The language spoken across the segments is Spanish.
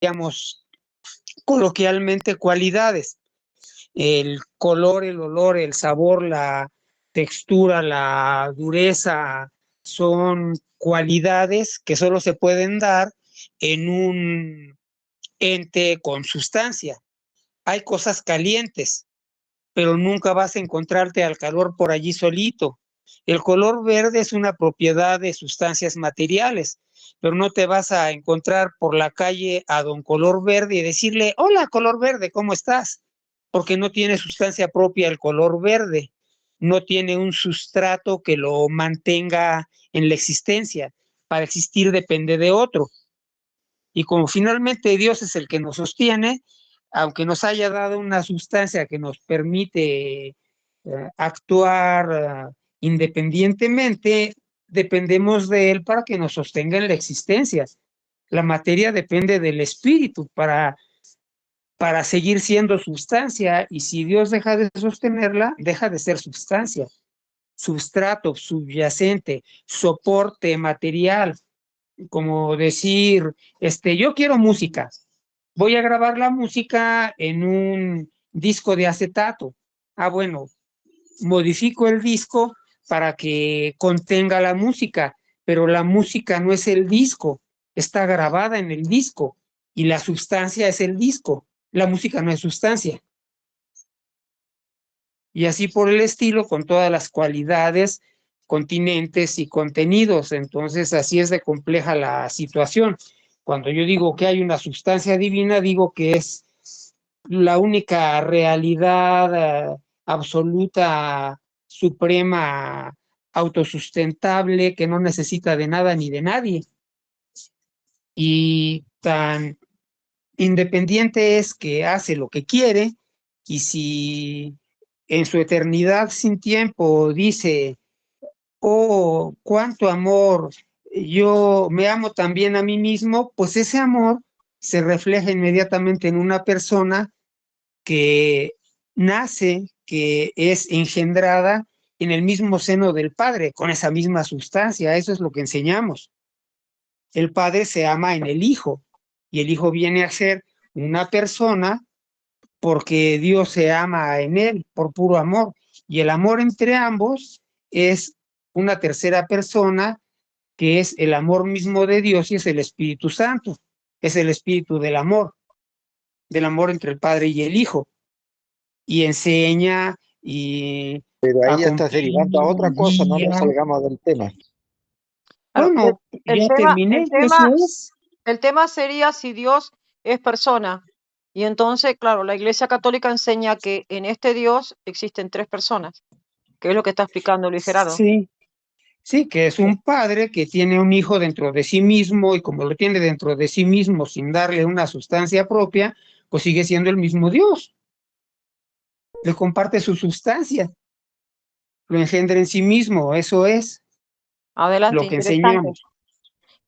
digamos coloquialmente, cualidades. El color, el olor, el sabor, la textura, la dureza, son cualidades que solo se pueden dar en un ente con sustancia. Hay cosas calientes, pero nunca vas a encontrarte al calor por allí solito. El color verde es una propiedad de sustancias materiales, pero no te vas a encontrar por la calle a don color verde y decirle, hola color verde, ¿cómo estás? Porque no tiene sustancia propia el color verde, no tiene un sustrato que lo mantenga en la existencia. Para existir depende de otro. Y como finalmente Dios es el que nos sostiene, aunque nos haya dado una sustancia que nos permite actuar independientemente, dependemos de Él para que nos sostenga en la existencia. La materia depende del espíritu para seguir siendo sustancia, y si Dios deja de sostenerla, deja de ser sustancia, substrato, subyacente, soporte material, como decir, yo quiero música, voy a grabar la música en un disco de acetato. Bueno, modifico el disco para que contenga la música, pero la música no es el disco, está grabada en el disco y la sustancia es el disco, la música no es sustancia. Y así por el estilo, con todas las cualidades, continentes y contenidos. Entonces, así es de compleja la situación. Cuando yo digo que hay una sustancia divina, digo que es la única realidad absoluta, suprema, autosustentable, que no necesita de nada ni de nadie. Y tan independiente es que hace lo que quiere, y si en su eternidad sin tiempo dice, oh, cuánto amor, yo me amo también a mí mismo, pues ese amor se refleja inmediatamente en una persona que nace, que es engendrada en el mismo seno del Padre, con esa misma sustancia. Eso es lo que enseñamos. El Padre se ama en el Hijo, y el Hijo viene a ser una persona porque Dios se ama en él por puro amor. Y el amor entre ambos es una tercera persona, que es el amor mismo de Dios, y es el Espíritu Santo. Es el espíritu del amor entre el Padre y el Hijo. Y enseña y Pero ahí ya estás derivando a acompaña, otra cosa, no nos guía. salgamos del tema. Claro, Bueno, el ya tema, terminé, el tema, eso es. el tema sería si Dios es persona. Y entonces, claro, la Iglesia Católica enseña que en este Dios existen tres personas, que es lo que está explicando Luis Gerardo. Sí, sí, que es un padre que tiene un hijo dentro de sí mismo, y como lo tiene dentro de sí mismo sin darle una sustancia propia, pues sigue siendo el mismo Dios. Le comparte su sustancia, lo engendra en sí mismo, eso es Adelante, lo que interesante. enseñamos.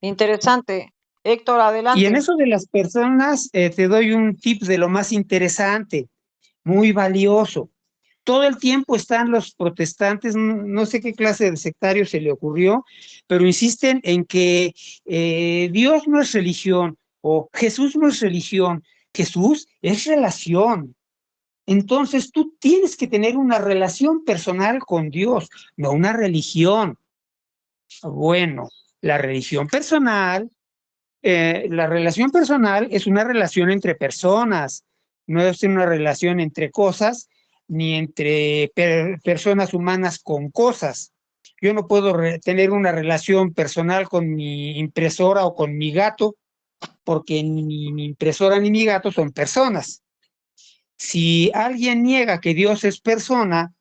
Interesante. Héctor, Y en adelante. eso de las personas, te doy un tip de lo más interesante, muy valioso. Todo el tiempo están los protestantes, no sé qué clase de sectario se le ocurrió, pero insisten en que Dios no es religión, o Jesús no es religión, Jesús es relación. Entonces tú tienes que tener una relación personal con Dios, no una religión. Bueno, la religión personal, la relación personal es una relación entre personas, no es una relación entre cosas, ni entre personas humanas con cosas. Yo no puedo tener una relación personal con mi impresora o con mi gato, porque ni mi impresora ni mi gato son personas. Si alguien niega que Dios es persona,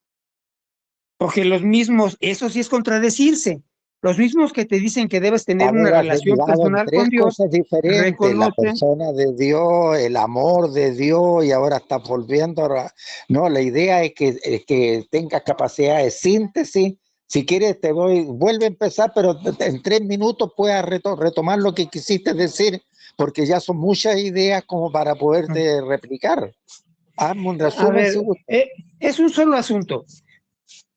porque los mismos, eso sí es contradecirse, los mismos que te dicen que debes tener A una ver, has relación derivado en personal con tres Dios, cosas diferentes, la reconocen. persona de Dios, el amor de Dios, y ahora estás volviendo a... No, la idea es que tengas capacidad de síntesis. Si quieres, vuelve a empezar, pero en 3 minutos puedas retomar lo que quisiste decir, porque ya son muchas ideas como para poderte replicar. Hazme un A resumen ver, si gusta. es un solo asunto.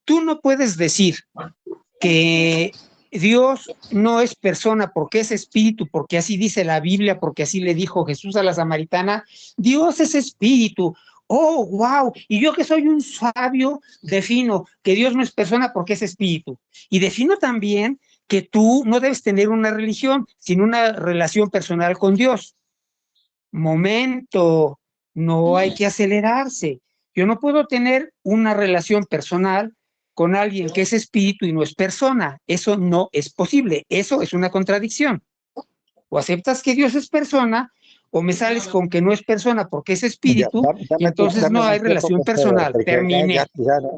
Tú no puedes decir que Dios no es persona porque es espíritu, porque así dice la Biblia, porque así le dijo Jesús a la samaritana. Dios es espíritu. Oh, wow. Y yo que soy un sabio, defino que Dios no es persona porque es espíritu. Y defino también que tú no debes tener una religión, sino una relación personal con Dios. Momento, no hay que acelerarse. Yo no puedo tener una relación personal con alguien que es espíritu y no es persona. Eso no es posible. Eso es una contradicción. O aceptas que Dios es persona, o me sales con que no es persona porque es Ya, espíritu, y entonces dame no hay un tiempo, relación por favor, personal. porque Terminé.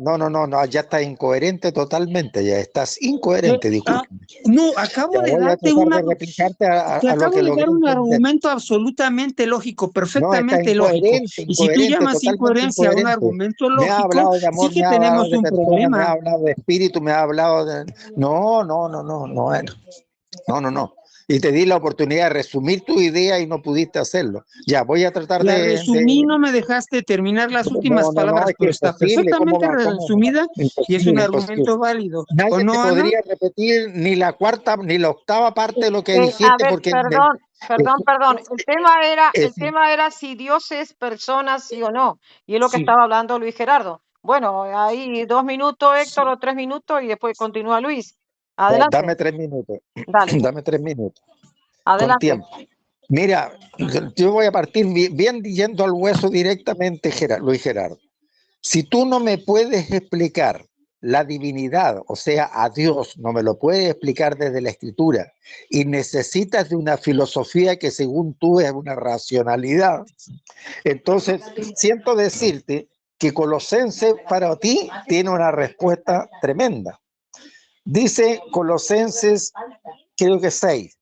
no, ya está incoherente totalmente, ya estás incoherente, disculpe. No, Ya acabo de voy a darte tratar una, de replicarte te a lo acabo que de logré dar un entender. argumento absolutamente lógico, No, está perfectamente lógico. incoherente, Y si tú incoherente, llamas totalmente incoherencia a un incoherente. argumento Me ha lógico, hablado de sí amor, que me ha hablado tenemos de un persona, me ha problema. hablado de espíritu, me ha hablado de... No. Y te di la oportunidad de resumir tu idea y no pudiste hacerlo. Ya, voy a tratar La resumí, no me dejaste terminar las últimas palabras, Es que pero está imposible, perfectamente resumida y es un imposible. argumento válido. ¿O Nadie te no, Ana? podría repetir ni la cuarta ni la octava parte de lo que A dijiste ver, porque es, perdón. El es tema era si Dios es persona, sí o no. Y es lo que Sí, estaba hablando Luis Gerardo. Bueno, ahí 2 minutos, Héctor, sí. o 3 minutos, y después continúa Luis. Dame Adelante, 3 minutos, dale, dame 3 minutos, con adelante. tiempo. Mira, yo voy a partir bien yendo al hueso directamente, Luis Gerardo. Si tú no me puedes explicar la divinidad, o sea, a Dios, no me lo puedes explicar desde la escritura, y necesitas de una filosofía que según tú es una racionalidad, entonces siento decirte que Colosenses para ti tiene una respuesta tremenda. Dice Colosenses, creo que 6,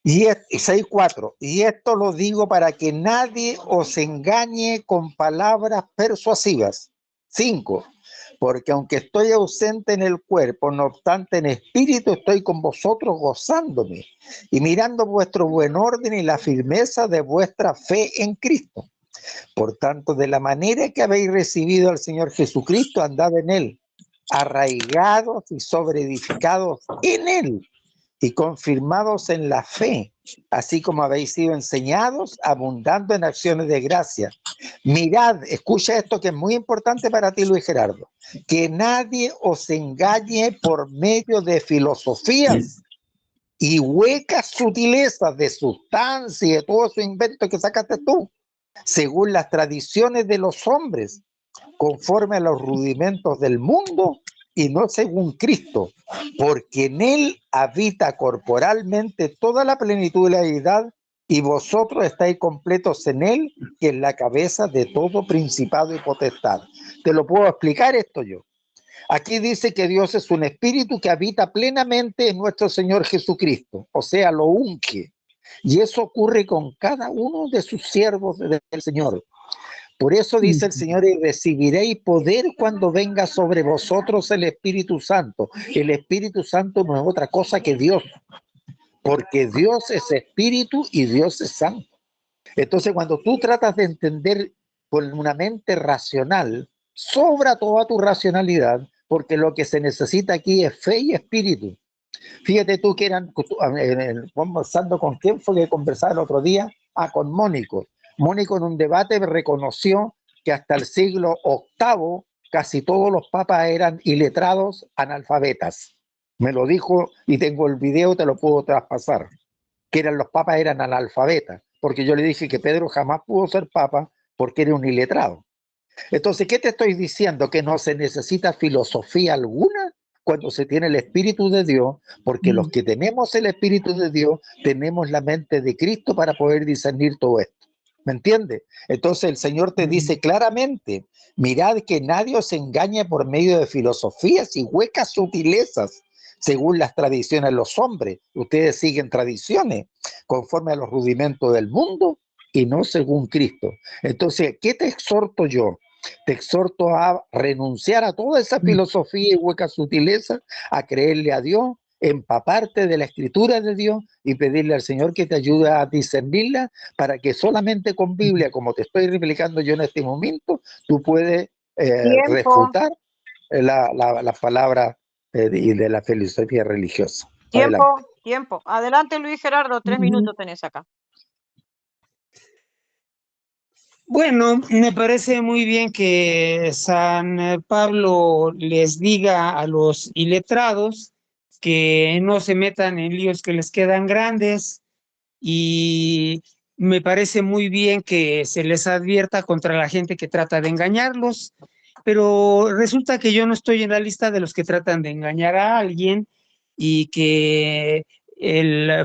y 6:4, y esto lo digo para que nadie os engañe con palabras persuasivas. 5, porque aunque estoy ausente en el cuerpo, no obstante en espíritu estoy con vosotros gozándome y mirando vuestro buen orden y la firmeza de vuestra fe en Cristo. Por tanto, de la manera que habéis recibido al Señor Jesucristo, andad en él, arraigados y sobreedificados en él y confirmados en la fe, así como habéis sido enseñados, abundando en acciones de gracia. Mirad, escucha esto que es muy importante para ti, Luis Gerardo, que nadie os engañe por medio de filosofías y huecas sutilezas de sustancia y de todo ese invento que sacaste tú, según las tradiciones de los hombres, conforme a los rudimentos del mundo y no según Cristo, porque en él habita corporalmente toda la plenitud de la deidad y vosotros estáis completos en él, que es la cabeza de todo principado y potestad. Te lo puedo explicar esto yo. Aquí dice que Dios es un espíritu que habita plenamente en nuestro Señor Jesucristo, o sea, lo unge. Y eso ocurre con cada uno de sus siervos del Señor. Por eso dice el Señor, y recibiréis poder cuando venga sobre vosotros el Espíritu Santo. El Espíritu Santo no es otra cosa que Dios, porque Dios es espíritu y Dios es santo. Entonces, cuando tú tratas de entender con una mente racional, sobra toda tu racionalidad, porque lo que se necesita aquí es fe y espíritu. Fíjate tú que conversando con quién fue que conversaba el otro día, con Mónico. Mónico en un debate reconoció que hasta el siglo VIII casi todos los papas eran iletrados, analfabetas. Me lo dijo y tengo el video, te lo puedo traspasar, que los papas eran analfabetas, porque yo le dije que Pedro jamás pudo ser papa porque era un iletrado. Entonces, ¿qué te estoy diciendo? Que no se necesita filosofía alguna cuando se tiene el Espíritu de Dios, porque los que tenemos el Espíritu de Dios tenemos la mente de Cristo para poder discernir todo esto. ¿Me entiendes? Entonces el Señor te dice claramente, mirad que nadie os engañe por medio de filosofías y huecas sutilezas, según las tradiciones de los hombres. Ustedes siguen tradiciones conforme a los rudimentos del mundo y no según Cristo. Entonces, ¿qué te exhorto yo? Te exhorto a renunciar a toda esa filosofía y hueca sutileza, a creerle a Dios, empaparte de la escritura de Dios y pedirle al Señor que te ayude a discernirla para que solamente con Biblia, como te estoy replicando yo en este momento, tú puedes Tiempo. refutar la palabra y de la filosofía religiosa. Tiempo, Adelante. tiempo. Adelante, Luis Gerardo, 3 minutos tenés acá. Bueno, me parece muy bien que San Pablo les diga a los iletrados que no se metan en líos que les quedan grandes, y me parece muy bien que se les advierta contra la gente que trata de engañarlos, pero resulta que yo no estoy en la lista de los que tratan de engañar a alguien, y que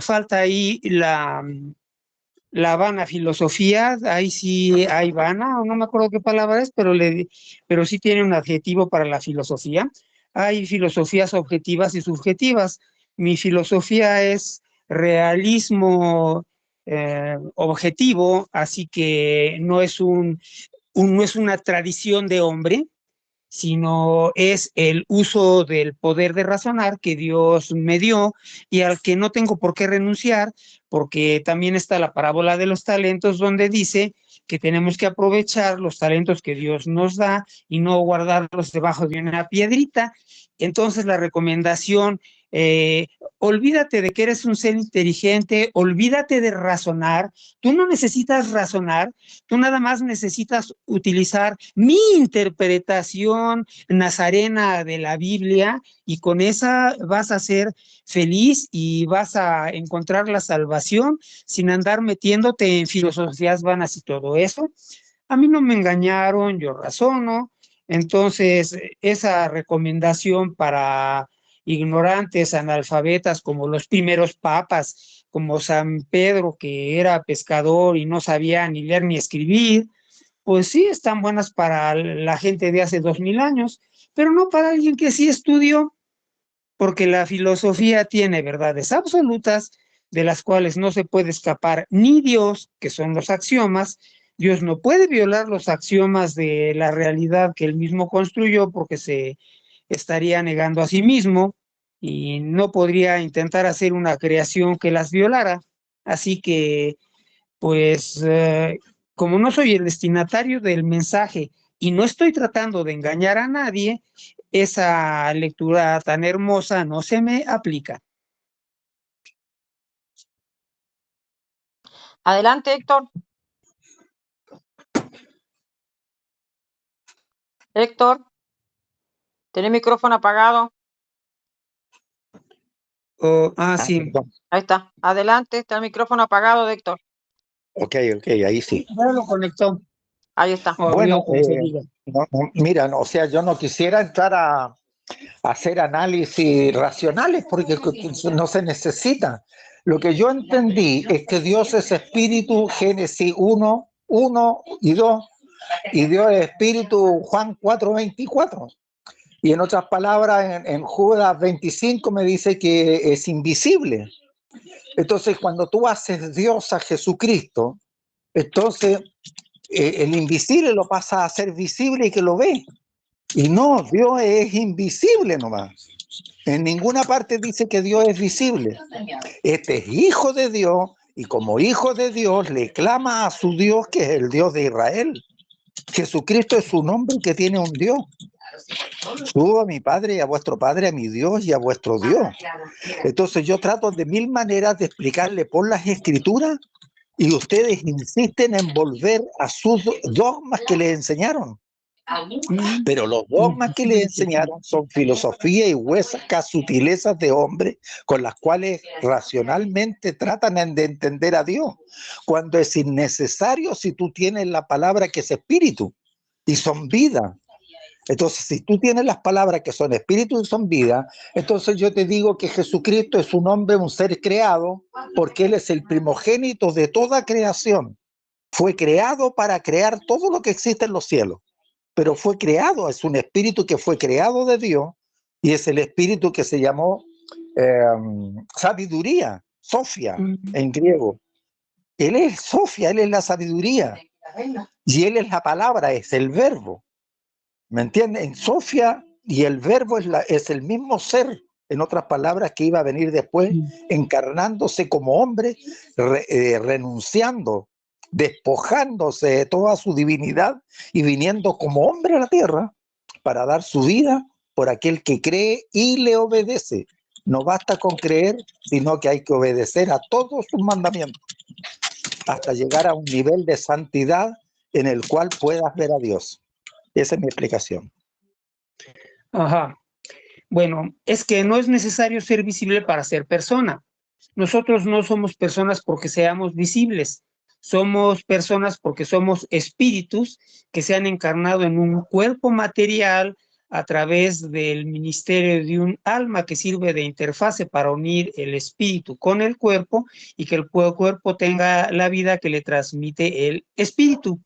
falta ahí la vana filosofía. Ahí sí hay vana, o no me acuerdo qué palabra es, pero sí tiene un adjetivo para la filosofía. Hay filosofías objetivas y subjetivas. Mi filosofía es realismo objetivo, así que no es una tradición de hombre, sino es el uso del poder de razonar que Dios me dio y al que no tengo por qué renunciar, porque también está la parábola de los talentos, donde dice que tenemos que aprovechar los talentos que Dios nos da y no guardarlos debajo de una piedrita. Entonces la recomendación, eh, olvídate de que eres un ser inteligente, olvídate de razonar. Tú no necesitas razonar, tú nada más necesitas utilizar mi interpretación nazarena de la Biblia, y con esa vas a ser feliz y vas a encontrar la salvación sin andar metiéndote en filosofías vanas y todo eso. A mí no me engañaron, yo razono. Entonces, esa recomendación para ignorantes, analfabetas, como los primeros papas, como San Pedro, que era pescador y no sabía ni leer ni escribir, pues sí, están buenas para la gente de hace 2000 años, pero no para alguien que sí estudió, porque la filosofía tiene verdades absolutas de las cuales no se puede escapar ni Dios, que son los axiomas. Dios no puede violar los axiomas de la realidad que él mismo construyó, porque se estaría negando a sí mismo, y no podría intentar hacer una creación que las violara. Así que, pues, como no soy el destinatario del mensaje y no estoy tratando de engañar a nadie, esa lectura tan hermosa no se me aplica. Adelante, Héctor. Héctor, ¿tenés micrófono apagado? Sí. Perdón. Ahí está. Adelante, está el micrófono apagado, Héctor. Ok, ahí sí. Ya lo conectó. Ahí está. O abrió, Bueno, como se diga. mira, o sea, yo no quisiera entrar a hacer análisis racionales porque no se necesita. Lo que yo entendí es que Dios es espíritu, Génesis 1, 1 y 2, y Dios es espíritu, Juan 4:24. Y en otras palabras, en Judas 25 me dice que es invisible. Entonces, cuando tú haces Dios a Jesucristo, entonces el invisible lo pasa a ser visible y que lo ve. Y no, Dios es invisible nomás. En ninguna parte dice que Dios es visible. Este es hijo de Dios y como hijo de Dios le clama a su Dios, que es el Dios de Israel. Jesucristo es un hombre que tiene un Dios. Subo a mi Padre y a vuestro Padre, a mi Dios y a vuestro Dios. Entonces yo trato de mil maneras de explicarle por las Escrituras y ustedes insisten en volver a sus dogmas que les enseñaron. Pero los dogmas que les enseñaron son filosofía y huescas sutilezas de hombres con las cuales racionalmente tratan de entender a Dios, cuando es innecesario si tú tienes la palabra que es espíritu y son vida. Entonces, si tú tienes las palabras que son espíritu y son vida, entonces yo te digo que Jesucristo es un hombre, un ser creado, porque Él es el primogénito de toda creación. Fue creado para crear todo lo que existe en los cielos, pero fue creado, es un espíritu que fue creado de Dios, y es el espíritu que se llamó sabiduría, Sofía en griego. Él es Sofía, Él es la sabiduría, y Él es la palabra, es el verbo. ¿Me entiendes? En Sofía y el verbo es el mismo ser, en otras palabras, que iba a venir después, encarnándose como hombre, renunciando, despojándose de toda su divinidad y viniendo como hombre a la tierra para dar su vida por aquel que cree y le obedece. No basta con creer, sino que hay que obedecer a todos sus mandamientos hasta llegar a un nivel de santidad en el cual puedas ver a Dios. Esa es mi explicación. Ajá. Bueno, es que no es necesario ser visible para ser persona. Nosotros no somos personas porque seamos visibles. Somos personas porque somos espíritus que se han encarnado en un cuerpo material a través del ministerio de un alma que sirve de interfase para unir el espíritu con el cuerpo y que el cuerpo tenga la vida que le transmite el espíritu.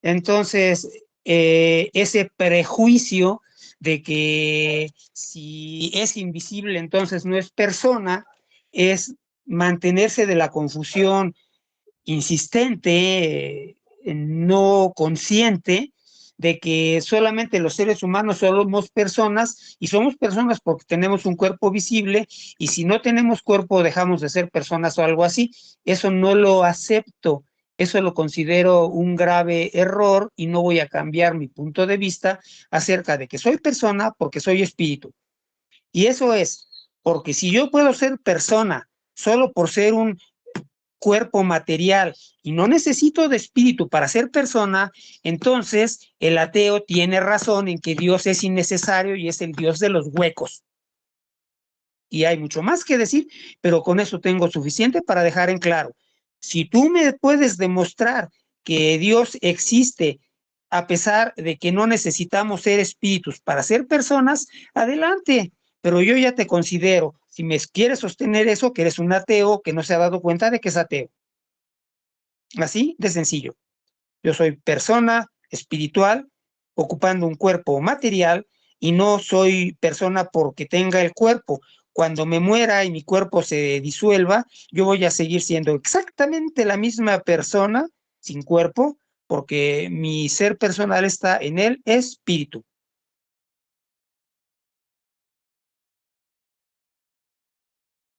Entonces, ese prejuicio de que si es invisible entonces no es persona, es mantenerse de la confusión insistente, no consciente, de que solamente los seres humanos somos personas y somos personas porque tenemos un cuerpo visible y si no tenemos cuerpo dejamos de ser personas o algo así. Eso no lo acepto. Eso lo considero un grave error y no voy a cambiar mi punto de vista acerca de que soy persona porque soy espíritu. Y eso es, porque si yo puedo ser persona solo por ser un cuerpo material y no necesito de espíritu para ser persona, entonces el ateo tiene razón en que Dios es innecesario y es el Dios de los huecos. Y hay mucho más que decir, pero con eso tengo suficiente para dejar en claro. Si tú me puedes demostrar que Dios existe a pesar de que no necesitamos ser espíritus para ser personas, adelante. Pero yo ya te considero, si me quieres sostener eso, que eres un ateo que no se ha dado cuenta de que es ateo. Así de sencillo. Yo soy persona espiritual ocupando un cuerpo material y no soy persona porque tenga el cuerpo. Cuando me muera y mi cuerpo se disuelva, yo voy a seguir siendo exactamente la misma persona sin cuerpo porque mi ser personal está en el espíritu.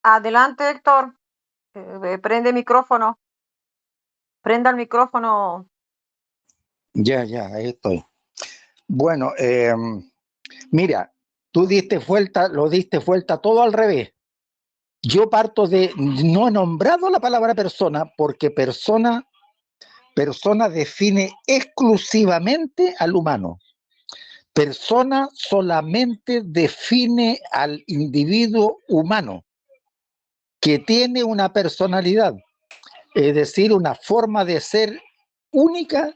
Adelante, Héctor. Prende micrófono. Prenda el micrófono. Ya, ahí estoy. Bueno, mira, tú lo diste vuelta todo al revés. Yo parto de, no he nombrado la palabra persona porque persona define exclusivamente al humano. Persona solamente define al individuo humano que tiene una personalidad, es decir, una forma de ser única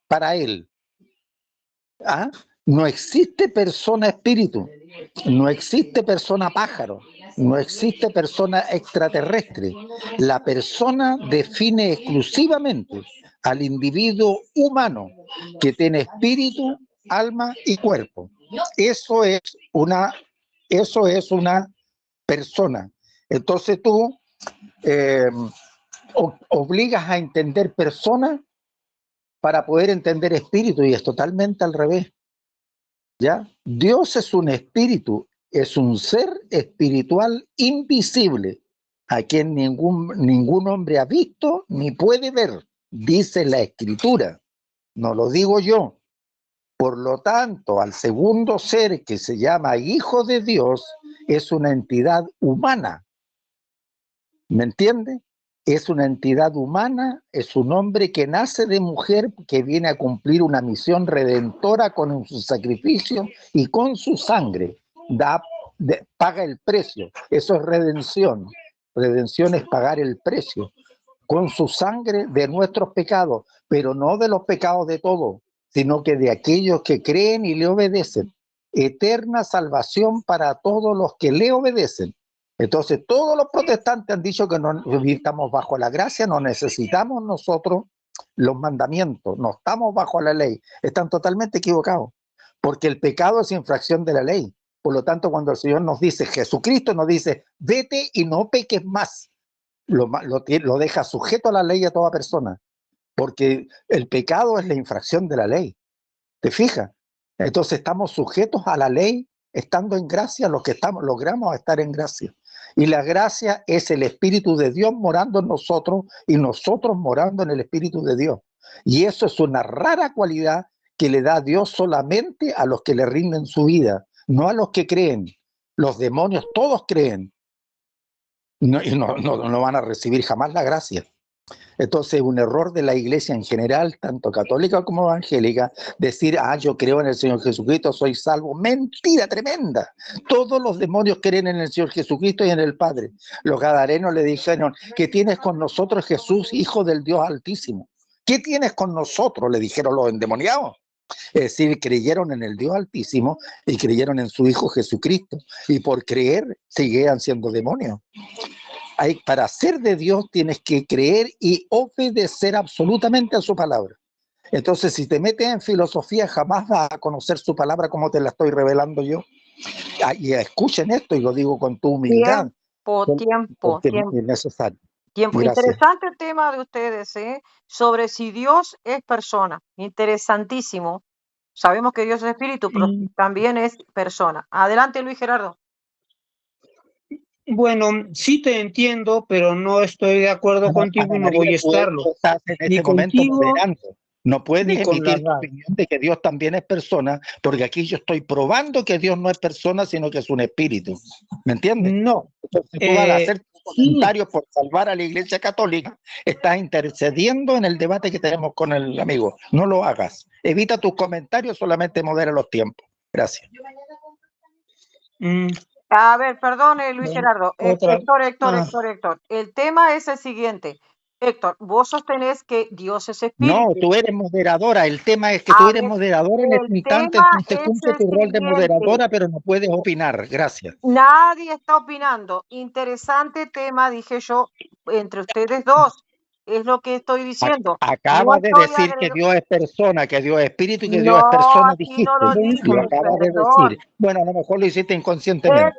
para él. ¿Ah? No existe persona espíritu, no existe persona pájaro, no existe persona extraterrestre. La persona define exclusivamente al individuo humano que tiene espíritu, alma y cuerpo. Eso es una persona. Entonces tú obligas a entender persona para poder entender espíritu y es totalmente al revés. ¿Ya? Dios es un espíritu, es un ser espiritual invisible, a quien ningún hombre ha visto ni puede ver, dice la Escritura, no lo digo yo. Por lo tanto, al segundo ser que se llama Hijo de Dios es una entidad humana. ¿Me entiende? Es una entidad humana, es un hombre que nace de mujer, que viene a cumplir una misión redentora con su sacrificio y con su sangre. Paga el precio. Eso es redención. Redención es pagar el precio con su sangre de nuestros pecados, pero no de los pecados de todos, sino que de aquellos que creen y le obedecen. Eterna salvación para todos los que le obedecen. Entonces, todos los protestantes han dicho que no estamos bajo la gracia, no necesitamos nosotros los mandamientos, no estamos bajo la ley. Están totalmente equivocados, porque el pecado es infracción de la ley. Por lo tanto, cuando el Señor nos dice, Jesucristo nos dice, vete y no peques más, lo deja sujeto a la ley a toda persona, porque el pecado es la infracción de la ley. ¿Te fijas? Entonces estamos sujetos a la ley, estando en gracia, los que logramos estar en gracia. Y la gracia es el Espíritu de Dios morando en nosotros y nosotros morando en el Espíritu de Dios. Y eso es una rara cualidad que le da Dios solamente a los que le rinden su vida. no a los que creen. Los demonios todos creen, y no van a recibir jamás la gracia. Entonces, un error de la iglesia en general, tanto católica como evangélica, decir, yo creo en el Señor Jesucristo, soy salvo. Mentira tremenda. Todos los demonios creen en el Señor Jesucristo y en el Padre. Los gadarenos le dijeron, ¿qué tienes con nosotros, Jesús, Hijo del Dios Altísimo? ¿Qué tienes con nosotros?, le dijeron los endemoniados. Es decir, creyeron en el Dios Altísimo y creyeron en su Hijo Jesucristo. Y por creer, seguían siendo demonios. Para ser de Dios tienes que creer y obedecer absolutamente a su palabra. Entonces, si te metes en filosofía, jamás vas a conocer su palabra como te la estoy revelando yo. Y escuchen esto, y lo digo con tu humildad, Tiempo. porque es necesario. Tiempo. Gracias. Interesante el tema de ustedes, sobre si Dios es persona. Interesantísimo. Sabemos que Dios es espíritu, pero también es persona. Adelante, Luis Gerardo. Bueno, sí te entiendo, pero no estoy de acuerdo contigo y no voy a estarlo. Estás en este Ni momento contigo, moderando. No puedes ni con la emitir tu RAE. opinión de que Dios también es persona, porque aquí yo estoy probando que Dios no es persona, sino que es un espíritu. ¿Me entiendes? No. Entonces tú, al hacer Sí, comentarios por salvar a la Iglesia Católica, estás intercediendo en el debate que tenemos con el amigo. No lo hagas. Evita tus comentarios, solamente modera los tiempos. Gracias. A ver, perdone, Luis bueno, Gerardo. otra. Héctor. El tema es el siguiente. Héctor, vos sostenés que Dios es espíritu. No, tú eres moderadora. El tema es que tú eres moderadora en este instante, entonces cumple tu rol de moderadora, pero no puedes opinar. Gracias. Nadie está opinando. Interesante tema, dije yo, entre ustedes dos. Es lo que estoy diciendo. Acabas de decir que Dios es persona, que Dios es espíritu y que Dios es persona, aquí no dijiste. lo dije, Lo acabas de decir. Bueno, a lo mejor lo hiciste inconscientemente.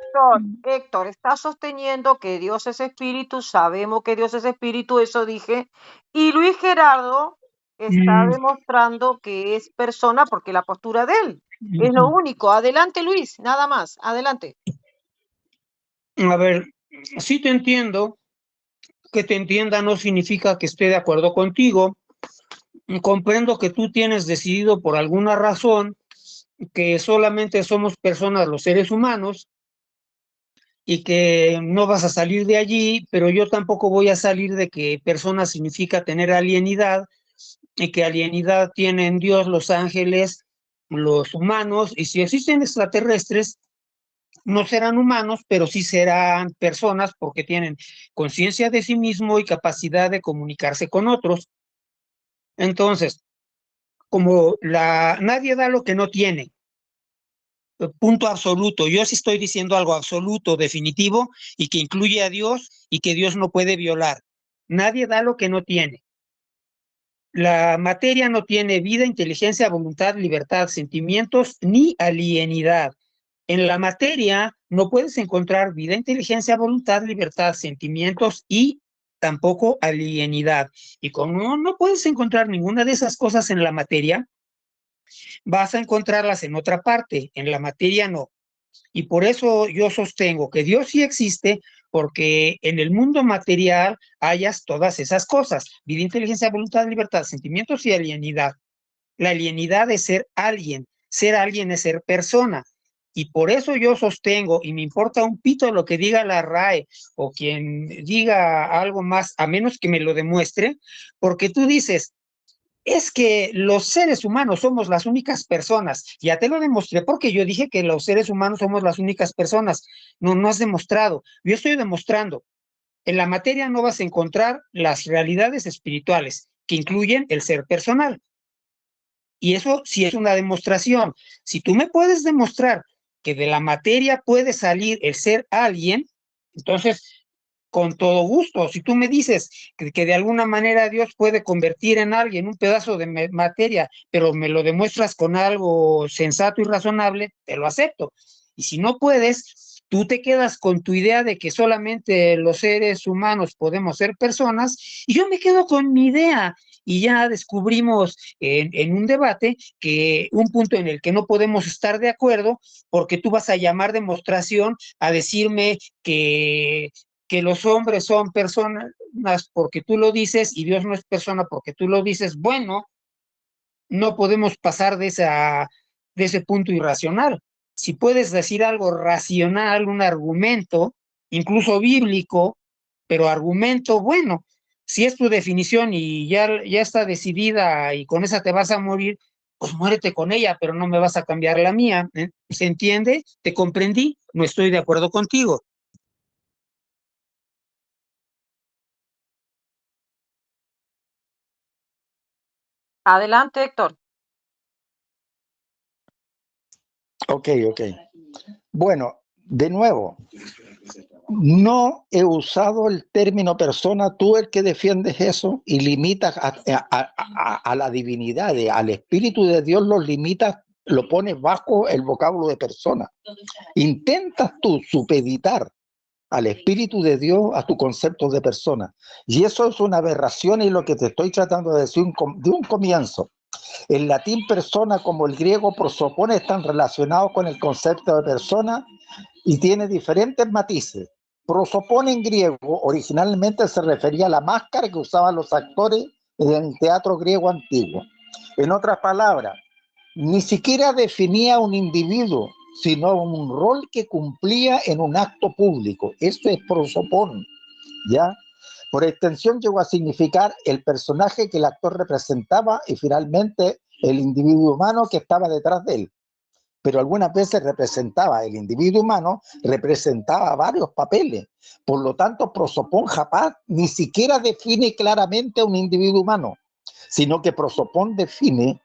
Héctor, está sosteniendo que Dios es espíritu, sabemos que Dios es espíritu, eso dije. Y Luis Gerardo está demostrando que es persona porque la postura de él es lo único. Adelante, Luis, nada más. Adelante. A ver, sí te entiendo. Que te entienda no significa que esté de acuerdo contigo. Comprendo que tú tienes decidido por alguna razón que solamente somos personas los seres humanos y que no vas a salir de allí, pero yo tampoco voy a salir de que persona significa tener alienidad y que alienidad tienen Dios, los ángeles, los humanos, y si existen extraterrestres, no serán humanos, pero sí serán personas porque tienen conciencia de sí mismo y capacidad de comunicarse con otros. Entonces, como nadie da lo que no tiene, punto absoluto, yo sí estoy diciendo algo absoluto, definitivo, y que incluye a Dios y que Dios no puede violar. Nadie da lo que no tiene. La materia no tiene vida, inteligencia, voluntad, libertad, sentimientos ni alienidad. En la materia no puedes encontrar vida, inteligencia, voluntad, libertad, sentimientos y tampoco alienidad. Y como no puedes encontrar ninguna de esas cosas en la materia, vas a encontrarlas en otra parte, en la materia no. Y por eso yo sostengo que Dios sí existe, porque en el mundo material hayas todas esas cosas: vida, inteligencia, voluntad, libertad, sentimientos y alienidad. La alienidad es ser alguien es ser persona. Y por eso yo sostengo, y me importa un pito lo que diga la RAE o quien diga algo más, a menos que me lo demuestre, porque tú dices, es que los seres humanos somos las únicas personas. Ya te lo demostré porque yo dije que los seres humanos somos las únicas personas. No has demostrado. Yo estoy demostrando. En la materia no vas a encontrar las realidades espirituales que incluyen el ser personal. Y eso sí es una demostración. Si tú me puedes demostrar que de la materia puede salir el ser alguien, entonces, con todo gusto. Si tú me dices que de alguna manera Dios puede convertir en alguien un pedazo de materia, pero me lo demuestras con algo sensato y razonable, te lo acepto. Y si no puedes, tú te quedas con tu idea de que solamente los seres humanos podemos ser personas, y yo me quedo con mi idea. Y ya descubrimos en un debate que un punto en el que no podemos estar de acuerdo, porque tú vas a llamar demostración a decirme que los hombres son personas porque tú lo dices y Dios no es persona porque tú lo dices. Bueno, no podemos pasar de ese punto irracional. Si puedes decir algo racional, un argumento, incluso bíblico, pero argumento bueno, si es tu definición y ya está decidida y con esa te vas a morir, pues muérete con ella, pero no me vas a cambiar la mía, ¿eh? ¿Se entiende? Te comprendí, no estoy de acuerdo contigo. Adelante, Héctor. Ok. Bueno, de nuevo, no he usado el término persona, tú el que defiendes eso y limitas a la divinidad, al Espíritu de Dios, lo limitas, lo pones bajo el vocablo de persona. Intentas tú supeditar al Espíritu de Dios a tu concepto de persona. Y eso es una aberración y lo que te estoy tratando de decir de un comienzo. El latín persona como el griego prosopone están relacionados con el concepto de persona y tiene diferentes matices. Prosopone en griego originalmente se refería a la máscara que usaban los actores en el teatro griego antiguo. En otras palabras, ni siquiera definía un individuo, sino un rol que cumplía en un acto público. Esto es prosopón, ¿ya? Por extensión llegó a significar el personaje que el actor representaba y finalmente el individuo humano que estaba detrás de él. Pero algunas veces representaba, el individuo humano representaba varios papeles. Por lo tanto, prosopón jamás ni siquiera define claramente a un individuo humano, sino que prosopón define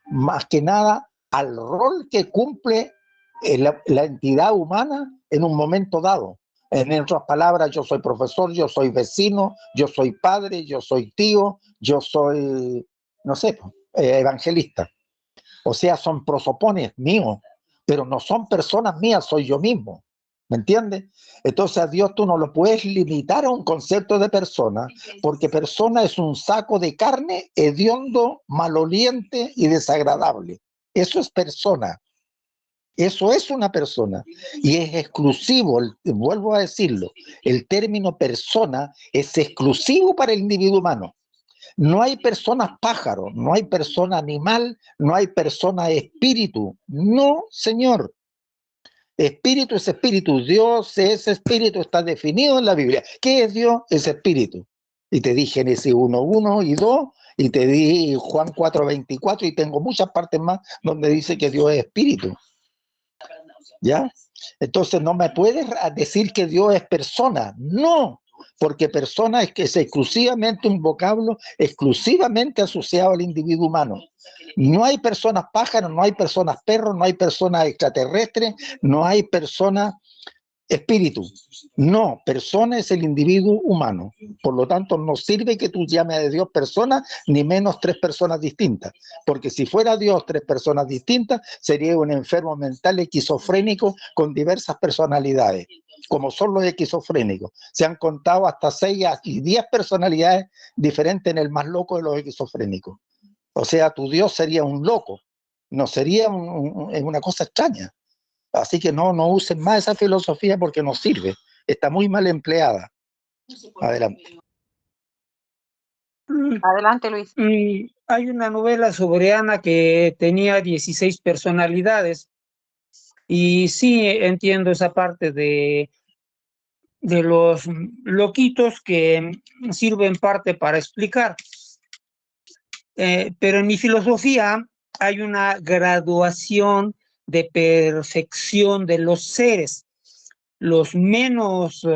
más que nada al rol que cumple la entidad humana en un momento dado. En otras palabras, yo soy profesor, yo soy vecino, yo soy padre, yo soy tío, yo soy, no sé, evangelista. O sea, son prosopones míos, pero no son personas mías, soy yo mismo. ¿Me entiendes? Entonces a Dios tú no lo puedes limitar a un concepto de persona, porque persona es un saco de carne hediondo, maloliente y desagradable. Eso es persona. Eso es una persona y es exclusivo, vuelvo a decirlo, el término persona es exclusivo para el individuo humano. No hay personas pájaro, no hay persona animal, no hay persona espíritu. No, señor. Espíritu es espíritu. Dios es espíritu, está definido en la Biblia. ¿Qué es Dios? Es espíritu. Y te di Génesis 1:1 y 2, y te di Juan 4:24, y tengo muchas partes más donde dice que Dios es espíritu. ¿Ya? Entonces no me puedes decir que Dios es persona. No, porque persona es que es exclusivamente un vocablo exclusivamente asociado al individuo humano. No hay personas pájaros, no hay personas perros, no hay personas extraterrestres, no hay personas espíritu. No, persona es el individuo humano. Por lo tanto, no sirve que tú llames a Dios persona, ni menos tres personas distintas. Porque si fuera Dios tres personas distintas, sería un enfermo mental esquizofrénico con diversas personalidades, como son los esquizofrénicos. Se han contado hasta 6 y 10 personalidades diferentes en el más loco de los esquizofrénicos. O sea, tu Dios sería un loco, no sería una cosa extraña. Así que no usen más esa filosofía porque no sirve. Está muy mal empleada. Adelante. Adelante, Luis. Hay una novela sobre Ana que tenía 16 personalidades y sí entiendo esa parte de los loquitos que sirve en parte para explicar. Pero en mi filosofía hay una graduación de perfección de los seres. Los menos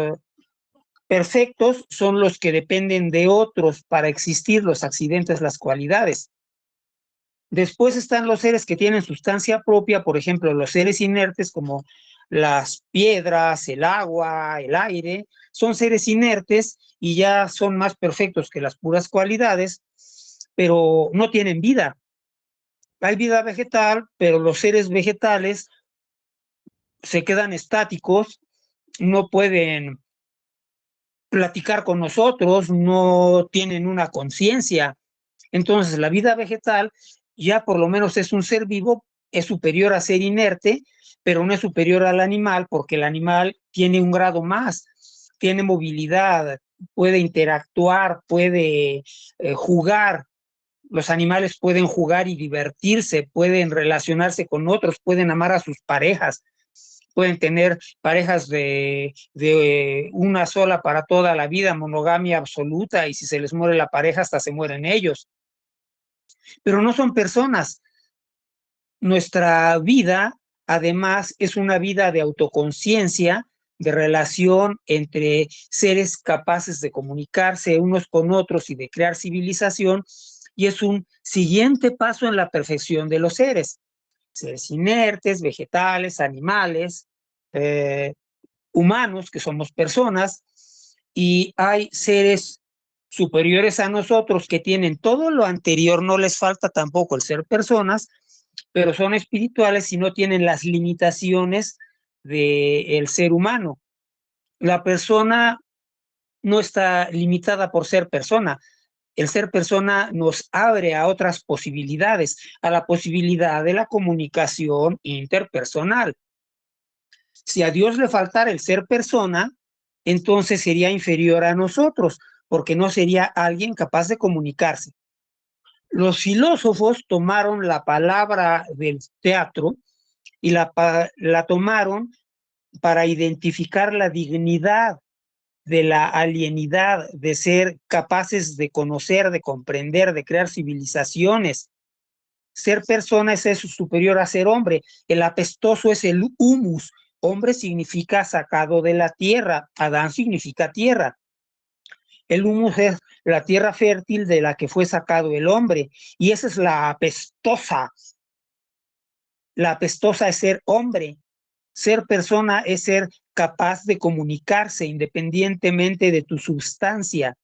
perfectos son los que dependen de otros para existir, los accidentes, las cualidades. Después están los seres que tienen sustancia propia, por ejemplo, los seres inertes como las piedras, el agua, el aire, son seres inertes y ya son más perfectos que las puras cualidades, pero no tienen vida. Hay vida vegetal, pero los seres vegetales se quedan estáticos, no pueden platicar con nosotros, no tienen una conciencia. Entonces, la vida vegetal ya por lo menos es un ser vivo, es superior a ser inerte, pero no es superior al animal, porque el animal tiene un grado más, tiene movilidad, puede interactuar, puede jugar, Los animales pueden jugar y divertirse, pueden relacionarse con otros, pueden amar a sus parejas, pueden tener parejas de una sola para toda la vida, monogamia absoluta, y si se les muere la pareja, hasta se mueren ellos. Pero no son personas. Nuestra vida, además, es una vida de autoconciencia, de relación entre seres capaces de comunicarse unos con otros y de crear civilización, y es un siguiente paso en la perfección de los seres. Seres inertes, vegetales, animales, humanos, que somos personas, y hay seres superiores a nosotros que tienen todo lo anterior, no les falta tampoco el ser personas, pero son espirituales y no tienen las limitaciones del ser humano. La persona no está limitada por ser persona. El ser persona nos abre a otras posibilidades, a la posibilidad de la comunicación interpersonal. Si a Dios le faltara el ser persona, entonces sería inferior a nosotros, porque no sería alguien capaz de comunicarse. Los filósofos tomaron la palabra del teatro y la tomaron para identificar la dignidad de la alienidad, de ser capaces de conocer, de comprender, de crear civilizaciones. Ser persona es eso, superior a ser hombre. El apestoso es el humus. Hombre significa sacado de la tierra. Adán significa tierra. El humus es la tierra fértil de la que fue sacado el hombre. Y esa es la apestosa. La apestosa es ser hombre. Ser persona es ser capaz de comunicarse independientemente de tu substancia.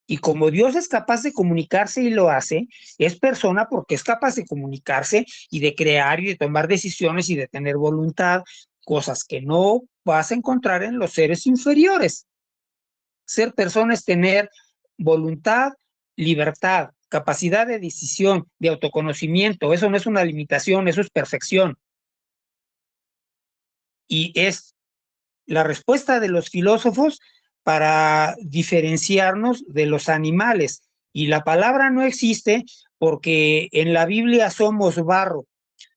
Y como Dios es capaz de comunicarse y lo hace, es persona porque es capaz de comunicarse y de crear y de tomar decisiones y de tener voluntad, cosas que no vas a encontrar en los seres inferiores. Ser persona es tener voluntad, libertad, capacidad de decisión, de autoconocimiento. Eso no es una limitación, eso es perfección. Y es la respuesta de los filósofos para diferenciarnos de los animales. Y la palabra no existe porque en la Biblia somos barro,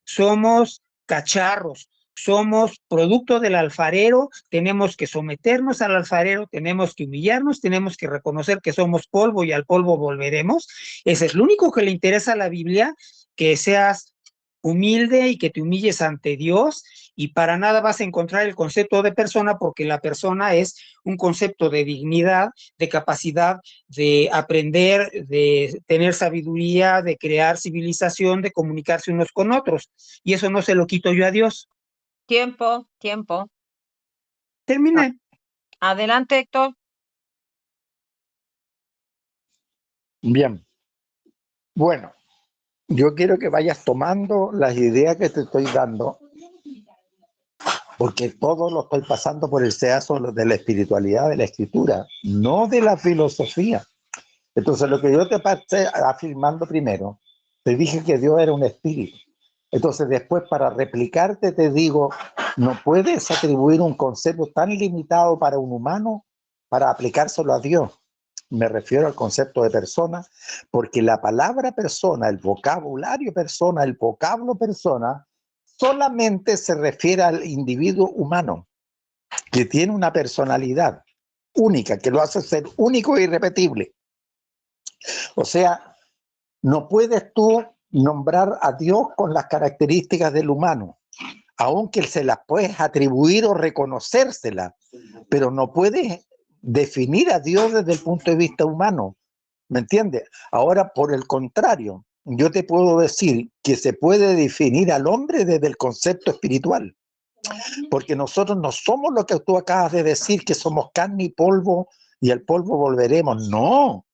somos cacharros, somos producto del alfarero, tenemos que someternos al alfarero, tenemos que humillarnos, tenemos que reconocer que somos polvo y al polvo volveremos. Ese es lo único que le interesa a la Biblia, que seas humilde y que te humilles ante Dios, y para nada vas a encontrar el concepto de persona, porque la persona es un concepto de dignidad, de capacidad de aprender, de tener sabiduría, de crear civilización, de comunicarse unos con otros, y eso no se lo quito yo a Dios. Tiempo. Terminé. Adelante, Héctor. Bien. Bueno, yo quiero que vayas tomando las ideas que te estoy dando, porque todo lo estoy pasando por el seazo de la espiritualidad, de la escritura, no de la filosofía. Entonces, lo que yo te pasé afirmando primero, te dije que Dios era un espíritu. Entonces, después, para replicarte, te digo, no puedes atribuir un concepto tan limitado para un humano para aplicárselo a Dios. Me refiero al concepto de persona, porque la palabra persona, el vocabulario persona, el vocablo persona, solamente se refiere al individuo humano, que tiene una personalidad única, que lo hace ser único e irrepetible. O sea, no puedes tú nombrar a Dios con las características del humano, aunque se las puedes atribuir o reconocérselas, pero no puedes definir a Dios desde el punto de vista humano, ¿me entiendes? Ahora, por el contrario, yo te puedo decir que se puede definir al hombre desde el concepto espiritual, porque nosotros no somos lo que tú acabas de decir, que somos carne y polvo y al polvo volveremos. No,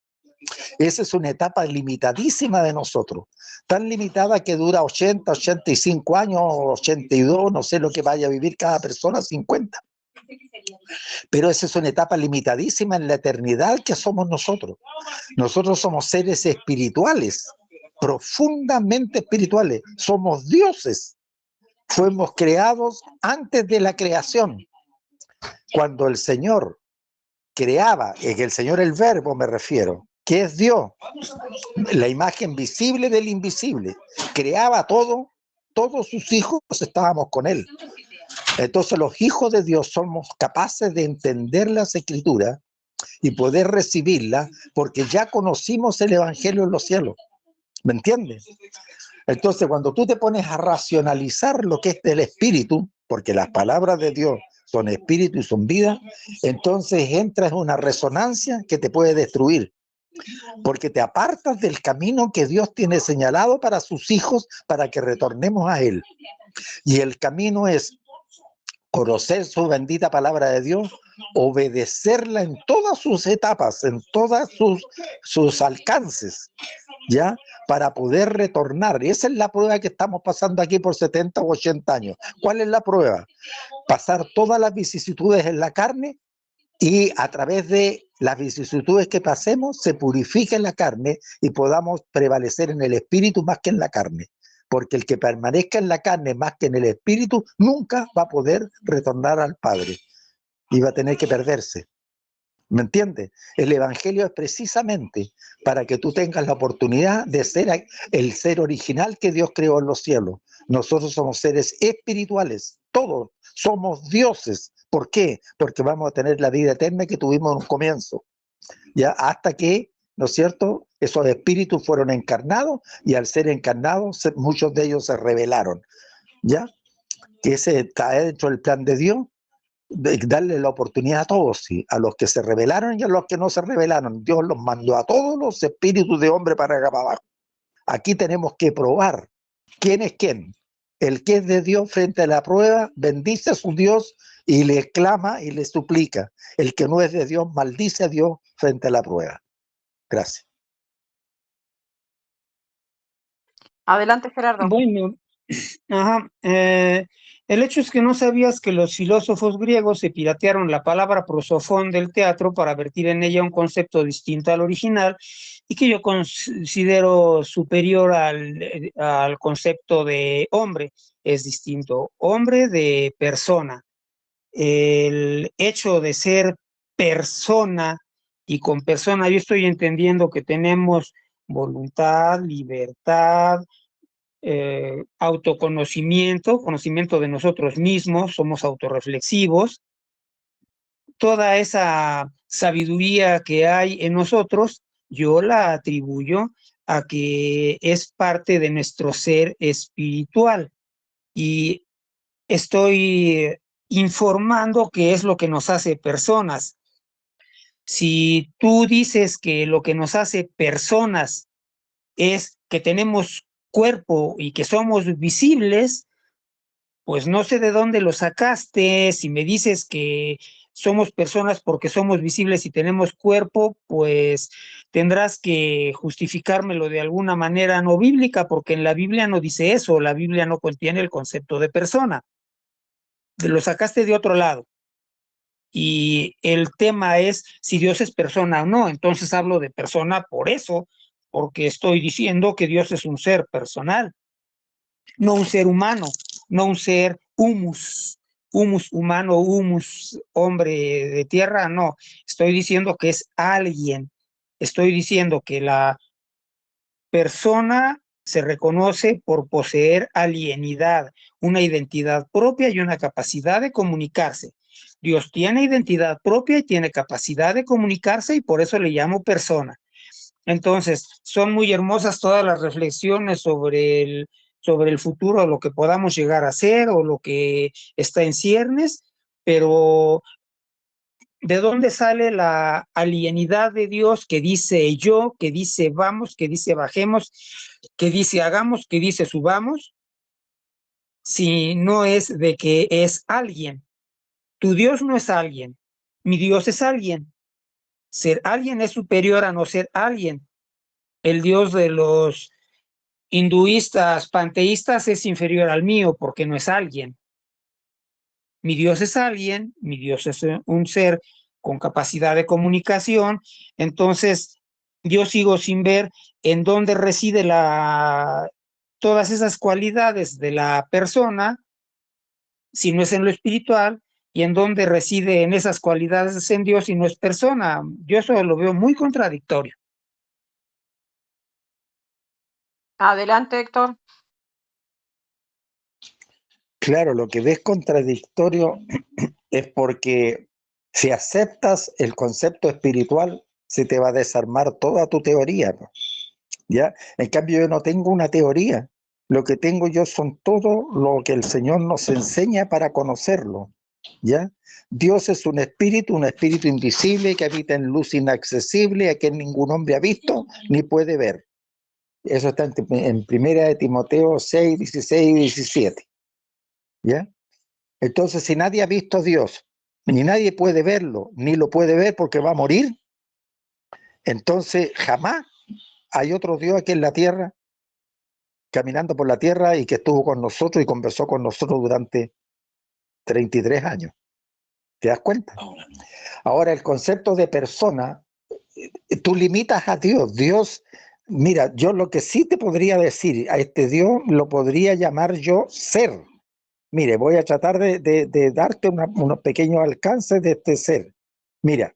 esa es una etapa limitadísima de nosotros, tan limitada que dura 80, 85 años, 82, no sé lo que vaya a vivir cada persona, 50. Pero esa es una etapa limitadísima en la eternidad que somos nosotros. Nosotros somos seres espirituales, profundamente espirituales. Somos dioses. Fuimos creados antes de la creación. Cuando el Señor creaba, el Señor, el Verbo me refiero, ¿Qué es Dios? La imagen visible del invisible. Creaba todo, todos sus hijos estábamos con él. Entonces los hijos de Dios somos capaces de entender las escrituras y poder recibirlas porque ya conocimos el evangelio en los cielos. ¿Me entiendes? Entonces cuando tú te pones a racionalizar lo que es del espíritu, porque las palabras de Dios son espíritu y son vida, entonces entras en una resonancia que te puede destruir, porque te apartas del camino que Dios tiene señalado para sus hijos para que retornemos a Él. Y el camino es conocer su bendita palabra de Dios, obedecerla en todas sus etapas, en todas sus alcances, ¿ya? Para poder retornar. Y esa es la prueba que estamos pasando aquí por 70 o 80 años. ¿Cuál es la prueba? Pasar todas las vicisitudes en la carne y a través de las vicisitudes que pasemos se purifique la carne y podamos prevalecer en el espíritu más que en la carne. Porque el que permanezca en la carne más que en el espíritu nunca va a poder retornar al Padre y va a tener que perderse. ¿Me entiendes? El evangelio es precisamente para que tú tengas la oportunidad de ser el ser original que Dios creó en los cielos. Nosotros somos seres espirituales, todos somos dioses. ¿Por qué? Porque vamos a tener la vida eterna que tuvimos en un comienzo, ya hasta que, ¿no es cierto?, esos espíritus fueron encarnados y al ser encarnados muchos de ellos se rebelaron, ¿ya? Que ese está dentro del plan de Dios, de darle la oportunidad a todos, ¿sí? A los que se rebelaron y a los que no se rebelaron. Dios los mandó a todos los espíritus de hombre para acá para abajo. Aquí tenemos que probar quién es quién. El que es de Dios frente a la prueba bendice a su Dios y le clama y le suplica. El que no es de Dios maldice a Dios frente a la prueba. Gracias. Adelante, Gerardo. Bueno, ajá, el hecho es que no sabías que los filósofos griegos se piratearon la palabra prosofón del teatro para vertir en ella un concepto distinto al original y que yo considero superior al concepto de hombre. Es distinto, hombre de persona. El hecho de ser persona y con persona, yo estoy entendiendo que tenemos voluntad, libertad, autoconocimiento, conocimiento de nosotros mismos, somos autorreflexivos, toda esa sabiduría que hay en nosotros, yo la atribuyo a que es parte de nuestro ser espiritual y estoy informando qué es lo que nos hace personas. Si tú dices que lo que nos hace personas es que tenemos cuerpo y que somos visibles, pues no sé de dónde lo sacaste. Si me dices que somos personas porque somos visibles y tenemos cuerpo, pues tendrás que justificármelo de alguna manera no bíblica, porque en la Biblia no dice eso, la Biblia no contiene el concepto de persona. Lo sacaste de otro lado. Y el tema es si Dios es persona o no. Entonces hablo de persona por eso, porque estoy diciendo que Dios es un ser personal, no un ser humano, no un ser humus humano, humus hombre de tierra, no. Estoy diciendo que es alguien. Estoy diciendo que la persona se reconoce por poseer alienidad, una identidad propia y una capacidad de comunicarse. Dios tiene identidad propia y tiene capacidad de comunicarse y por eso le llamo persona. Entonces, son muy hermosas todas las reflexiones sobre el futuro, lo que podamos llegar a ser o lo que está en ciernes, pero ¿de dónde sale la alienidad de Dios que dice yo, que dice vamos, que dice bajemos, que dice hagamos, que dice subamos? Si no es de que es alguien. Tu Dios no es alguien, mi Dios es alguien. Ser alguien es superior a no ser alguien. El Dios de los hinduistas, panteístas es inferior al mío porque no es alguien. Mi Dios es alguien, mi Dios es un ser con capacidad de comunicación, entonces yo sigo sin ver en dónde reside todas esas cualidades de la persona, si no es en lo espiritual, y en dónde reside en esas cualidades en Dios si no es persona. Yo eso lo veo muy contradictorio. Adelante, Héctor. Claro, lo que ves contradictorio es porque si aceptas el concepto espiritual, se te va a desarmar toda tu teoría, ¿no? ¿Ya? En cambio, yo no tengo una teoría. Lo que tengo yo son todo lo que el Señor nos enseña para conocerlo. ¿Ya? Dios es un espíritu invisible que habita en luz inaccesible, a que ningún hombre ha visto ni puede ver. Eso está en Primera de Timoteo 6, 16 y 17. ¿Ya? Entonces, si nadie ha visto a Dios, ni nadie puede verlo, ni lo puede ver porque va a morir, entonces jamás hay otro Dios aquí en la tierra, caminando por la tierra y que estuvo con nosotros y conversó con nosotros durante 33 años. ¿Te das cuenta? Ahora, el concepto de persona, tú limitas a Dios. Dios, mira, yo lo que sí te podría decir, a este Dios lo podría llamar yo ser. Mire, voy a tratar de darte unos pequeños alcances de este ser. Mira,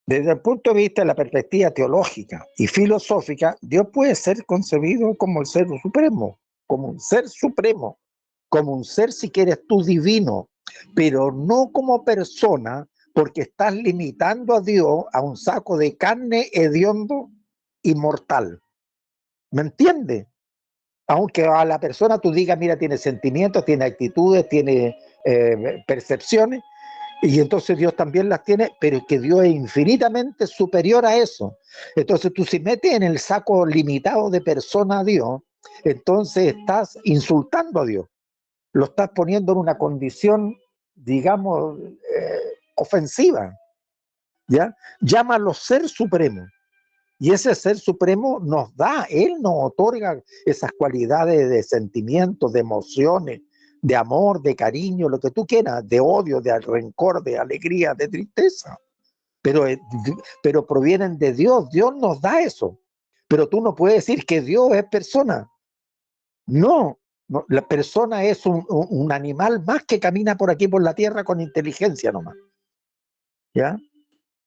desde el punto de vista de la perspectiva teológica y filosófica, Dios puede ser concebido como el ser supremo, como un ser supremo, como un ser, si quieres tú, divino, pero no como persona, porque estás limitando a Dios a un saco de carne hediondo y mortal. ¿Me entiendes? Aunque a la persona tú digas, mira, tiene sentimientos, tiene actitudes, tiene percepciones, y entonces Dios también las tiene, pero es que Dios es infinitamente superior a eso. Entonces tú si metes en el saco limitado de persona a Dios, entonces estás insultando a Dios, lo estás poniendo en una condición, digamos, ofensiva, ¿ya? Llámalo ser supremo. Y ese ser supremo nos da, Él nos otorga esas cualidades de sentimientos, de emociones, de amor, de cariño, lo que tú quieras, de odio, de rencor, de alegría, de tristeza. Pero provienen de Dios, Dios nos da eso. Pero tú no puedes decir que Dios es persona. No, no, la persona es un animal más que camina por aquí por la tierra con inteligencia nomás. ¿Ya?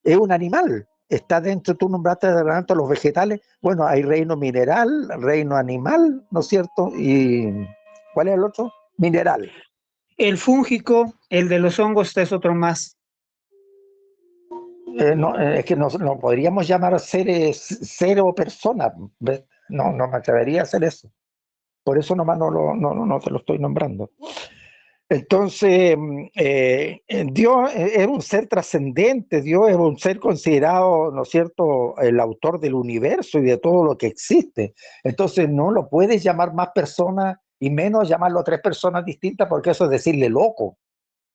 Es un animal. Está dentro, tú nombraste de adelanto los vegetales. Bueno, hay reino mineral, reino animal, ¿no es cierto? ¿Y cuál es el otro? Mineral. El fúngico, el de los hongos, este es otro más. No, es que no podríamos llamar seres, ser o persona. ¿Ves? No, no me atrevería a hacer eso. Por eso nomás no te lo estoy nombrando. Entonces, Dios es un ser trascendente, Dios es un ser considerado, ¿no es cierto?, el autor del universo y de todo lo que existe. Entonces, no lo puedes llamar más persona y menos llamarlo a tres personas distintas porque eso es decirle loco.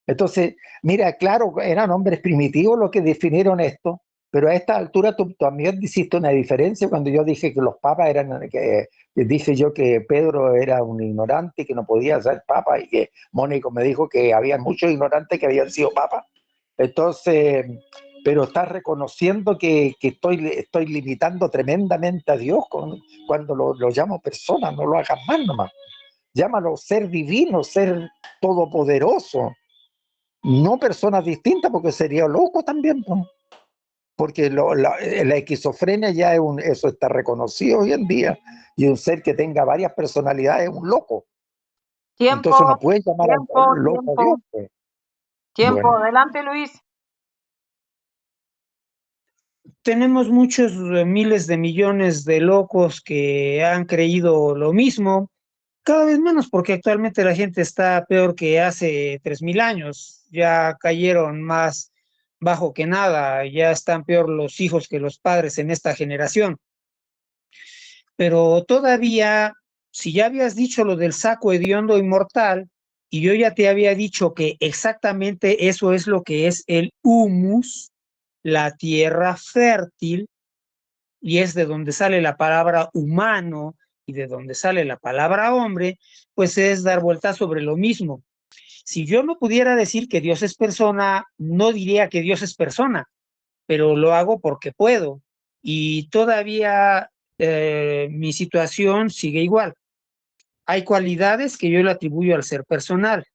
Entonces, mira, claro, eran hombres primitivos los que definieron esto, pero a esta altura tú también hiciste una diferencia cuando yo dije que los papas eran, que dije yo que Pedro era un ignorante, que no podía ser papa, y que Mónico me dijo que había muchos ignorantes que habían sido papas. Entonces, pero estás reconociendo que estoy limitando tremendamente a Dios cuando lo llamo persona, no lo hagas más nomás. Llámalo ser divino, ser todopoderoso, no personas distintas, porque sería loco también, ¿no? Porque la esquizofrenia ya eso está reconocido hoy en día, y un ser que tenga varias personalidades es un loco. Entonces no Tiempo, puedes llamar a tiempo, loco a Dios, tiempo, pues. tiempo. Bueno, Adelante, Luis. Tenemos muchos miles de millones de locos que han creído lo mismo, cada vez menos porque actualmente la gente está peor que hace 3000 años, ya cayeron más bajo que nada, ya están peor los hijos que los padres en esta generación. Pero todavía, si ya habías dicho lo del saco hediondo inmortal, y yo ya te había dicho que exactamente eso es lo que es el humus, la tierra fértil, y es de donde sale la palabra humano y de donde sale la palabra hombre, pues es dar vuelta sobre lo mismo. Si yo no pudiera decir que Dios es persona, no diría que Dios es persona, pero lo hago porque puedo. Y todavía mi situación sigue igual. Hay cualidades que yo le atribuyo al ser personal.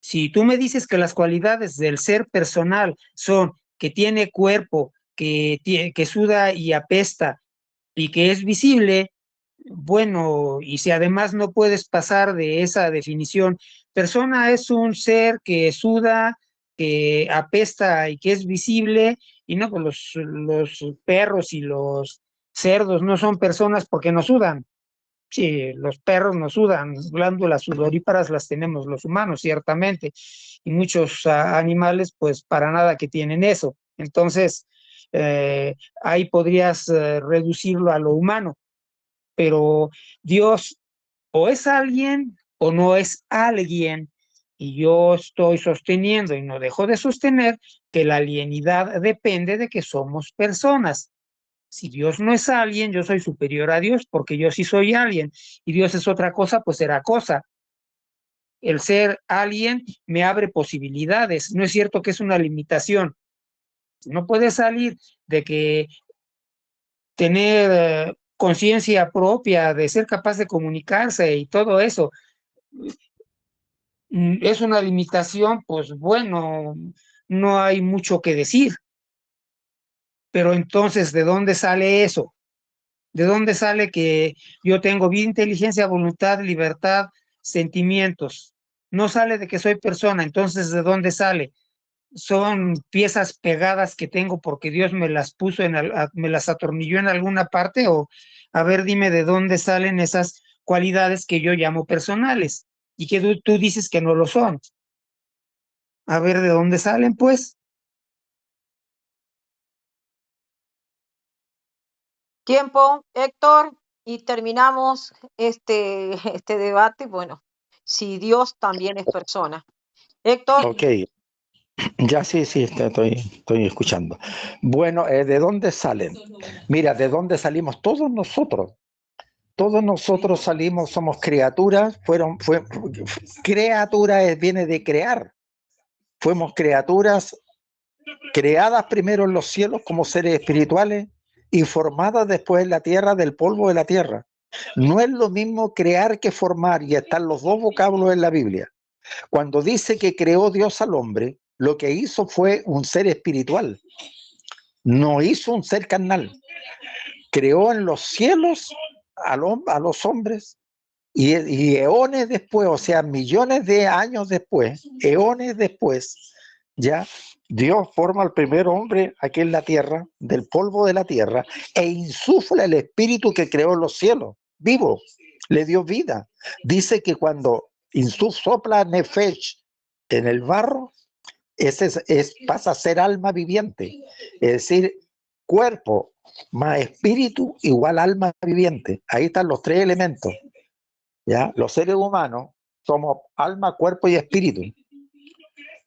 Si tú me dices que las cualidades del ser personal son que tiene cuerpo, que suda y apesta y que es visible, bueno, y si además no puedes pasar de esa definición, persona es un ser que suda, que apesta y que es visible, y no, pues los perros y los cerdos no son personas porque no sudan. Sí, los perros no sudan, glándulas sudoríparas las tenemos los humanos, ciertamente, y muchos animales, pues para nada que tienen eso. Entonces, ahí podrías reducirlo a lo humano, pero Dios o es alguien o no es alguien, y yo estoy sosteniendo y no dejo de sostener que la alienidad depende de que somos personas. Si Dios no es alguien, yo soy superior a Dios porque yo sí soy alguien y Dios es otra cosa, pues será cosa. El ser alguien me abre posibilidades, no es cierto que es una limitación. No puede salir de que tener conciencia propia, de ser capaz de comunicarse y todo eso es una limitación, pues bueno, no hay mucho que decir. Pero entonces, ¿de dónde sale eso? ¿De dónde sale que yo tengo vida, inteligencia, voluntad, libertad, sentimientos? No sale de que soy persona, entonces ¿de dónde sale? Son piezas pegadas que tengo porque Dios me las puso, me las atornilló en alguna parte, o a ver, dime de dónde salen esas cualidades que yo llamo personales y que tú dices que no lo son. A ver, ¿de dónde salen, pues? Tiempo, Héctor, y terminamos este debate. Bueno, si Dios también es persona. Héctor, Ok, ya sí, estoy escuchando. Bueno, ¿de dónde salen? Mira, ¿de dónde salimos todos nosotros? Todos nosotros salimos, somos criaturas, criatura viene de crear. Fuimos criaturas creadas primero en los cielos como seres espirituales y formadas después en la tierra del polvo de la tierra. No es lo mismo crear que formar, y están los dos vocablos en la Biblia. Cuando dice que creó Dios al hombre, lo que hizo fue un ser espiritual, no hizo un ser carnal. Creó en los cielos a los hombres y eones después, o sea, millones de años después, eones después, ya Dios forma al primer hombre aquí en la tierra, del polvo de la tierra, e insufla el espíritu que creó en los cielos, vivo, le dio vida. Dice que cuando sopla Nefesh en el barro, pasa a ser alma viviente, es decir, cuerpo más espíritu igual alma viviente. Ahí están los tres elementos. ¿Ya? Los seres humanos somos alma, cuerpo y espíritu.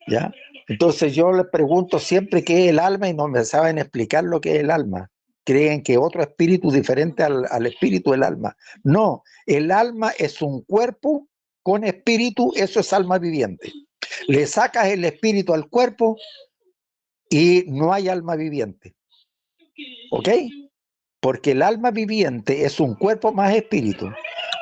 ¿Ya? Entonces yo les pregunto siempre qué es el alma y no me saben explicar lo que es el alma. Creen que otro espíritu diferente al espíritu del alma. No, el alma es un cuerpo con espíritu, eso es alma viviente. Le sacas el espíritu al cuerpo y no hay alma viviente. ¿Ok? Porque el alma viviente es un cuerpo más espíritu.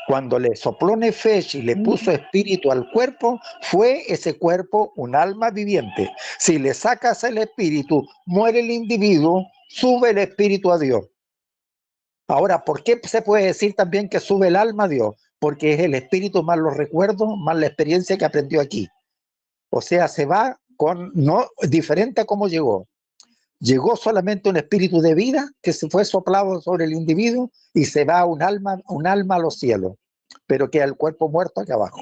Cuando le sopló Nefesh y le puso espíritu al cuerpo, fue ese cuerpo un alma viviente. Si le sacas el espíritu, muere el individuo, sube el espíritu a Dios. Ahora, ¿por qué se puede decir también que sube el alma a Dios? Porque es el espíritu más los recuerdos, más la experiencia que aprendió aquí. O sea, se va con no diferente a cómo llegó. Llegó solamente un espíritu de vida que se fue soplado sobre el individuo y se va un alma a los cielos, pero queda el cuerpo muerto acá abajo.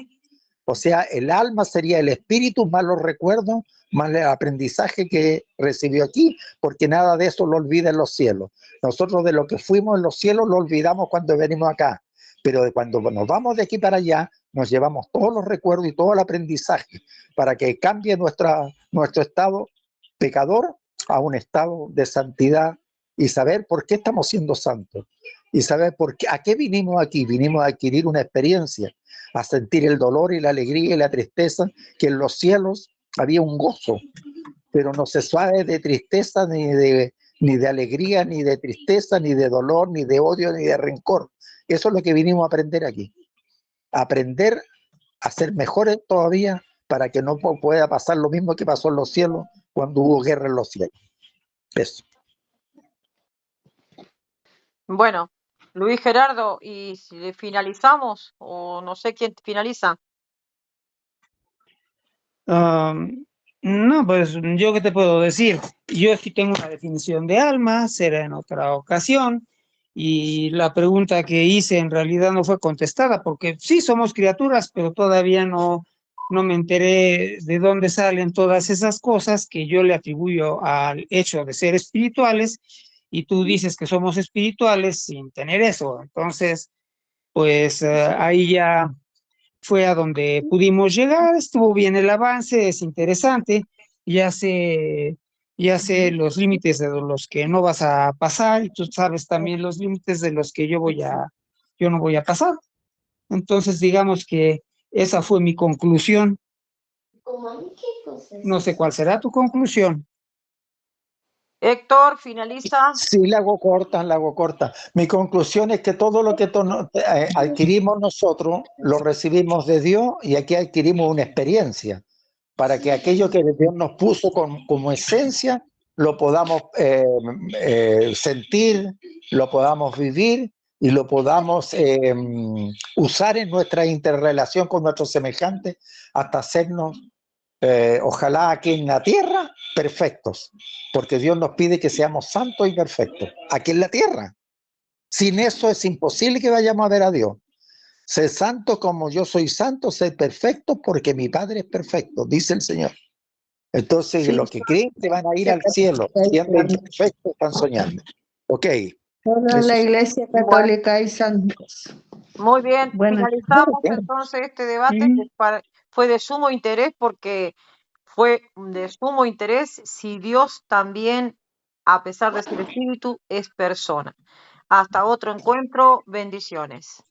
O sea, el alma sería el espíritu más los recuerdos, más el aprendizaje que recibió aquí, porque nada de eso lo olvida en los cielos. Nosotros de lo que fuimos en los cielos lo olvidamos cuando venimos acá, pero de cuando nos vamos de aquí para allá, nos llevamos todos los recuerdos y todo el aprendizaje para que cambie nuestro estado pecador a un estado de santidad y saber por qué estamos siendo santos y saber a qué vinimos aquí. Vinimos a adquirir una experiencia, a sentir el dolor y la alegría y la tristeza, que en los cielos había un gozo, pero no se sabe de tristeza ni de alegría, ni de tristeza, ni de dolor, ni de odio, ni de rencor. Eso es lo que vinimos a aprender aquí. Aprender a ser mejores todavía para que no pueda pasar lo mismo que pasó en los cielos cuando hubo guerra en los cielos. Eso. bueno, Luis Gerardo, y si le finalizamos, o no sé quién finaliza. No, pues yo qué te puedo decir. Yo sí tengo una definición de alma, será en otra ocasión. Y la pregunta que hice en realidad no fue contestada, porque sí somos criaturas, pero todavía no me enteré de dónde salen todas esas cosas que yo le atribuyo al hecho de ser espirituales, y tú dices que somos espirituales sin tener eso. Entonces, pues ahí ya fue a donde pudimos llegar, estuvo bien el avance, es interesante, ya sé, ya sé los límites de los que no vas a pasar, y tú sabes también los límites de los que yo no voy a pasar. Entonces, digamos que esa fue mi conclusión. No sé cuál será tu conclusión. Héctor, finaliza. Sí, la hago corta, la hago corta. Mi conclusión es que todo lo que adquirimos nosotros lo recibimos de Dios, y aquí adquirimos una experiencia para que aquello que Dios nos puso como esencia lo podamos sentir, lo podamos vivir y lo podamos usar en nuestra interrelación con nuestros semejantes hasta hacernos, ojalá aquí en la tierra, perfectos, porque Dios nos pide que seamos santos y perfectos aquí en la tierra. Sin eso es imposible que vayamos a ver a Dios. Sé santo como yo soy santo, sé perfecto porque mi Padre es perfecto, dice el Señor. Entonces, Sí, los que creen que van a ir al cielo siendo imperfectos están soñando. Ok. toda Eso la es. Iglesia Bueno, Católica hay santos. muy bien, Buenas finalizamos Bien. entonces este debate que fue de sumo interés, porque fue de sumo interés si Dios también, a pesar de ser espíritu, es persona. Hasta otro encuentro, bendiciones.